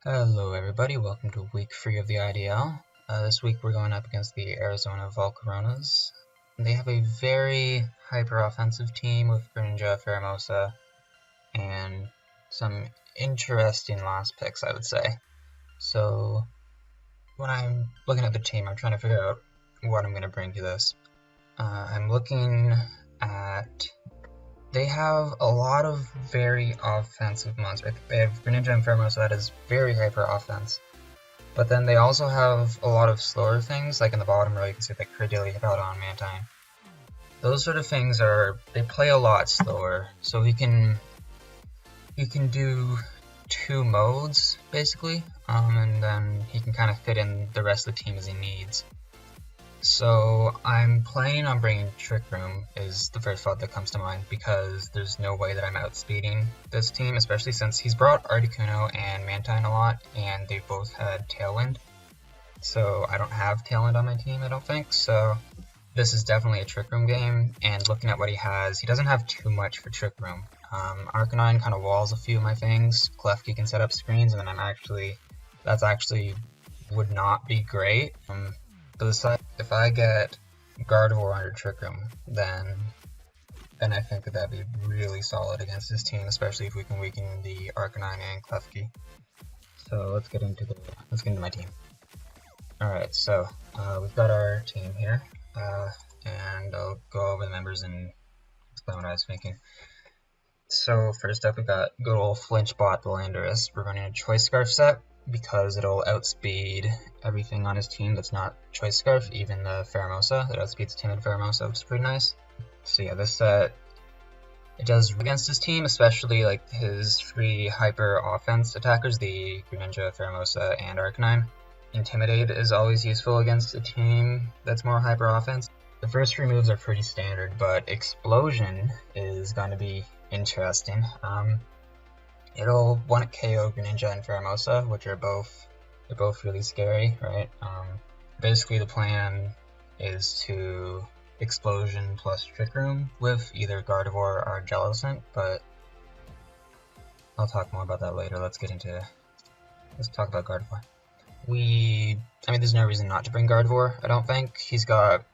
Hello everybody, welcome to week 3 of the IDL. This week we're going up against the Arizona Volcaronas. They have a very hyper-offensive team with Greninja, Faramosa, and some interesting last picks, I would say. So, when I'm looking at the team, I'm trying to figure out what I'm going to bring to this. I'm looking at... They have a lot of very offensive monsters. They have Greninja and Faramosa that is very hyper-offense. But then they also have a lot of slower things, like in the bottom row you can see like Credillia, Hippowdon, Mantine. Those sort of things they play a lot slower, so he can do two modes basically, and then he can kind of fit in the rest of the team as he needs. So I'm planning on bringing Trick Room is the first thought that comes to mind, because there's no way that I'm outspeeding this team, especially since he's brought Articuno and Mantine a lot, and they both had Tailwind. So I don't have Tailwind on my team, I don't think, so this is definitely a Trick Room game, and looking at what he has, he doesn't have too much for Trick Room. Arcanine kind of walls a few of my things, Klefki can set up screens, and then that's actually would not be great. But if I get Gardevoir under Trick Room, then I think that'd be really solid against this team, especially if we can weaken the Arcanine and Klefki. So let's get into my team. Alright, so we've got our team here, and I'll go over the members and explain what I was thinking. So first up, we got good old Flinchbot the Landorus. We're running a Choice Scarf set, because it'll outspeed everything on his team that's not Choice Scarf, even the Faramosa. It outspeeds Timid Faramosa, which is pretty nice. So yeah, this set, it does against his team, especially like his three hyper offense attackers, the Greninja, Faramosa, and Arcanine. Intimidate is always useful against a team that's more hyper offense. The first three moves are pretty standard, but Explosion is going to be interesting. It'll want to KO Greninja and Faramosa, which are both really scary, right? Basically the plan is to Explosion plus Trick Room with either Gardevoir or Jellicent, but I'll talk more about that later. Let's talk about Gardevoir. I mean, there's no reason not to bring Gardevoir, I don't think. He's got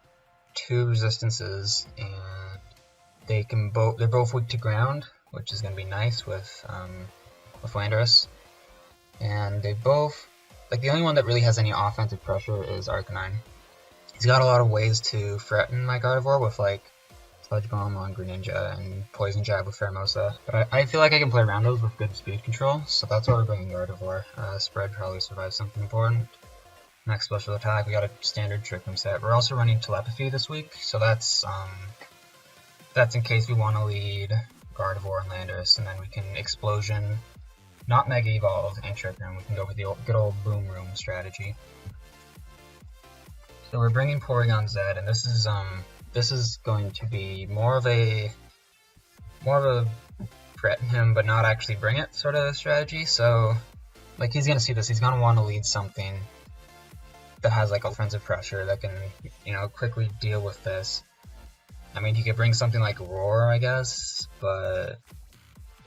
two resistances, and they're both weak to ground, which is going to be nice with Landorus. And they both, like, the only one that really has any offensive pressure is Arcanine. He's got a lot of ways to threaten my Gardevoir with, like, Sludge Bomb on Greninja and Poison Jab with Faramosa. But I feel like I can play around those with good speed control, so that's why we're bringing Gardevoir. Spread probably survives something important. Next special attack, we got a standard Trick Room set. We're also running Telepathy this week, so that's in case we want to lead Gardevoir and Landorus, and then we can Explosion, not Mega Evolve, and Trick Room. We can go with the good old Boom Room strategy. So we're bringing Porygon Z, and this is going to be more of a threaten him but not actually bring it sort of strategy. So like, he's gonna see this, he's gonna want to lead something that has like offensive pressure that can, you know, quickly deal with this. I mean, he could bring something like Roar, I guess, but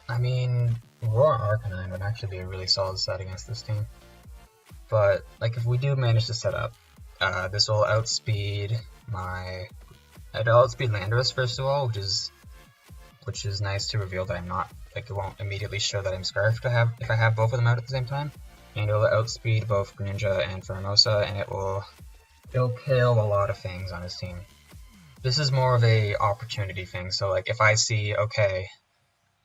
I mean, Roar Arcanine would actually be a really solid set against this team. But like, if we do manage to set up, this will outspeed Landorus first of all, which is nice to reveal that I'm not, like, it won't immediately show that I'm Scarfed if I have both of them out at the same time. And it'll outspeed both Greninja and Faramosa, and it'll KO a lot of things on his team. This is more of a opportunity thing, so like, if I see, okay,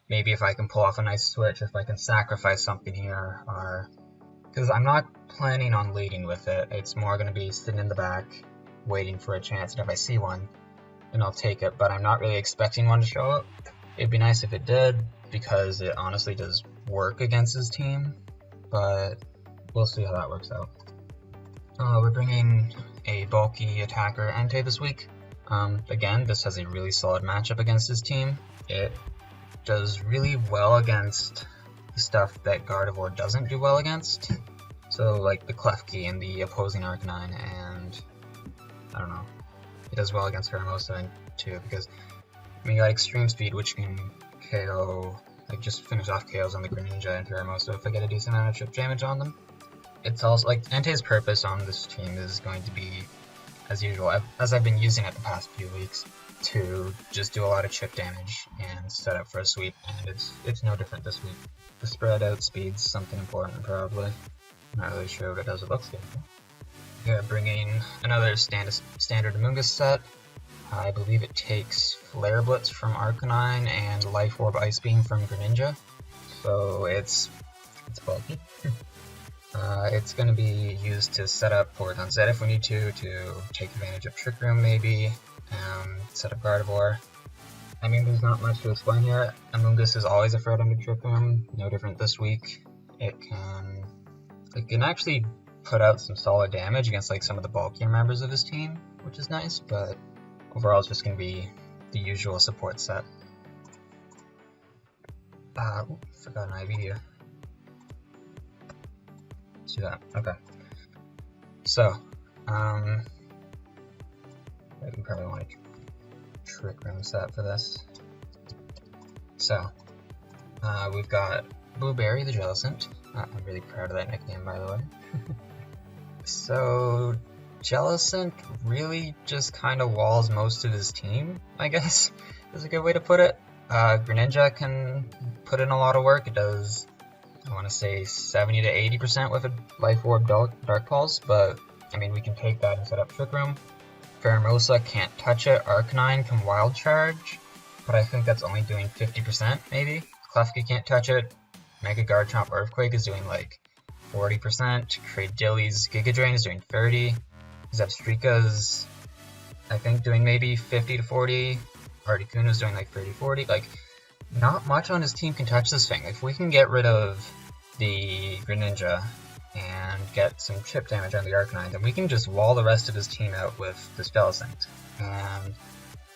maybe if I can pull off a nice switch, if I can sacrifice something here, or... because I'm not planning on leading with it, it's more going to be sitting in the back, waiting for a chance, and if I see one, then I'll take it, but I'm not really expecting one to show up. It'd be nice if it did, because it honestly does work against his team, but we'll see how that works out. We're bringing a bulky attacker Entei this week. Again, this has a really solid matchup against his team. It does really well against the stuff that Gardevoir doesn't do well against. So like the Klefki and the opposing Arcanine, and I don't know. It does well against Faramosa too, because I mean, you got Extreme Speed, which can KO like just finish off KOs on the Greninja and Pheromosa if I get a decent amount of chip damage on them. It's also like Entei's purpose on this team is going to be, as usual, as I've been using it the past few weeks, to just do a lot of chip damage and set up for a sweep, and it's no different this week. The spread out speed's something important probably. Not really sure what it does, it looks good. Yeah, bringing another standard Amoonguss set. I believe it takes Flare Blitz from Arcanine and Life Orb Ice Beam from Greninja, so it's bulky. It's going to be used to set up Porygon Z if we need to take advantage of Trick Room maybe, set up Gardevoir. I mean, there's not much to explain here. Amoonguss is always a threat under Trick Room, no different this week. It can actually put out some solid damage against like some of the bulkier members of his team, which is nice, but overall it's just going to be the usual support set. Forgot an IV here. Let's do that. Okay. So, we probably want a Trick Room set for this. So, we've got Blueberry the Jellicent. I'm really proud of that nickname, by the way. So, Jellicent really just kind of walls most of his team, I guess, is a good way to put it. Greninja can put in a lot of work. It does, I want to say, 70 to 80% with a Life Orb Dark Pulse, but, I mean, we can take that and set up Trick Room. Pheromosa can't touch it. Arcanine can Wild Charge, but I think that's only doing 50%, maybe. Klefki can't touch it. Mega Garchomp Earthquake is doing, like, 40%. Cradilly's Giga Drain is doing 30%. Zebstrika's, I think, doing maybe 50 to 40. Articuno's doing like 30-40. Like, not much on his team can touch this thing. If we can get rid of the Greninja and get some chip damage on the Arcanine, then we can just wall the rest of his team out with this Jellicent. And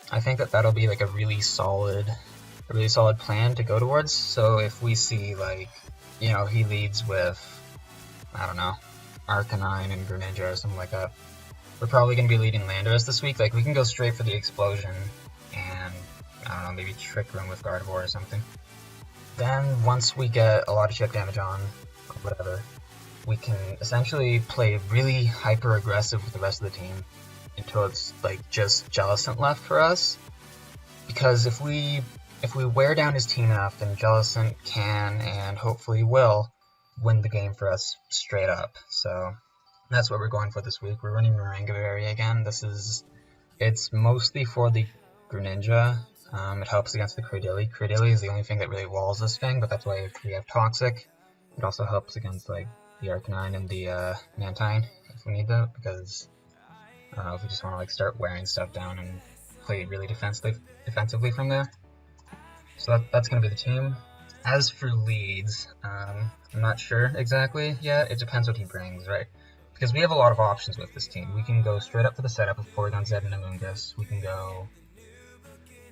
I think that that'll be like a really solid plan to go towards. So if we see, like, you know, he leads with, I don't know, Arcanine and Greninja or something like that, we're probably going to be leading Landorus this week. Like, we can go straight for the Explosion and, I don't know, maybe Trick Room with Gardevoir or something. Then, once we get a lot of chip damage on, or whatever, we can essentially play really hyper-aggressive with the rest of the team until it's, like, just Jellicent left for us. Because if we wear down his team enough, then Jellicent can, and hopefully will, win the game for us straight up. So that's what we're going for this week. We're running Moringaberry again. It's mostly for the Greninja. It helps against the Cradilly. Cradilly is the only thing that really walls this thing, but that's why we have Toxic. It also helps against like the Arcanine and the Mantine if we need that, because I don't know, if we just want to like start wearing stuff down and play really defensively from there. So that's going to be the team. As for leads, I'm not sure exactly yet. It depends what he brings, right? Because we have a lot of options with this team. We can go straight up for the setup with Porygon Z and Amoonguss. We can go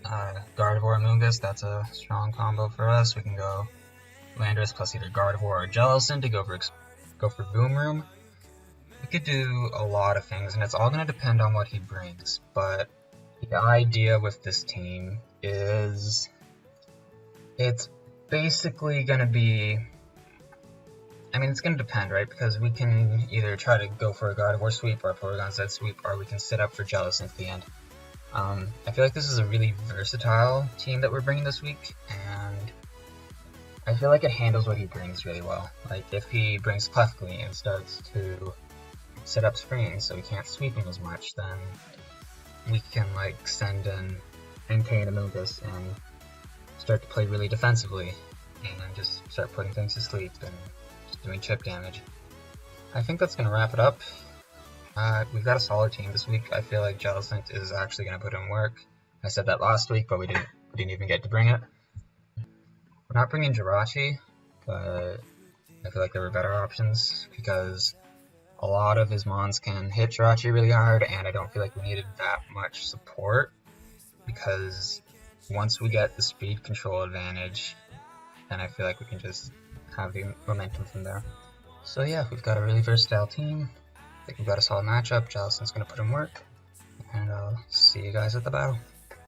Gardevoir Amoonguss, that's a strong combo for us. We can go Landorus plus either Gardevoir or Jellicent to go for Boom Room. We could do a lot of things, and it's all going to depend on what he brings. But the idea with this team is it's basically going to be, I mean, it's going to depend, right? Because we can either try to go for a Gardevoir sweep or a Porygon Z sweep, or we can sit up for Jellicent at the end. I feel like this is a really versatile team that we're bringing this week, and I feel like it handles what he brings really well. Like, if he brings Klefki and starts to set up screens so we can't sweep him as much, then we can, like, send in Entei and Amoonguss and start to play really defensively and just start putting things to sleep and just doing chip damage. I think that's going to wrap it up. We've got a solid team this week. I feel like Jellicent is actually going to put in work. I said that last week, but we didn't even get to bring it. We're not bringing Jirachi, but I feel like there were better options because a lot of his mons can hit Jirachi really hard, and I don't feel like we needed that much support because once we get the speed control advantage, then I feel like we can just have the momentum from there. So yeah, we've got a really versatile team. I think we've got a solid matchup. Jellicent's going to put in work, and I'll see you guys at the battle.